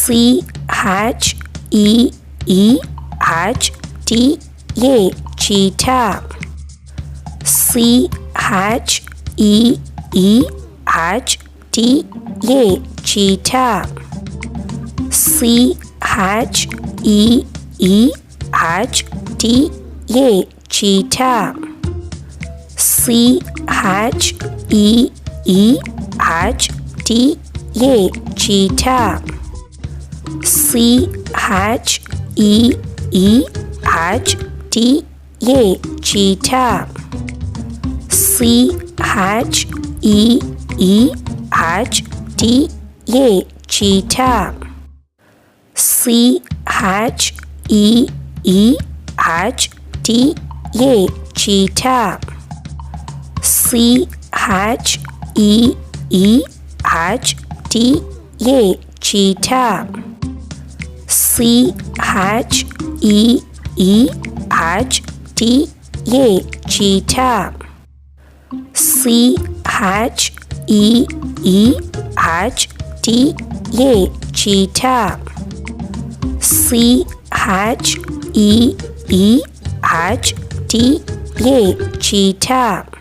CHEEHTA, cheetah. CHEEHTA, cheetah. CHEEHTA, cheetah. CHEEHTA, cheetah. CHEEHTA, cheetah. CHEEHTA, cheetah. CHEEHTA, cheetah. CHEEHTA, cheetah. CHEEHTA, cheetah. CHEEHTA, cheetah. CHEEHTA, cheetah.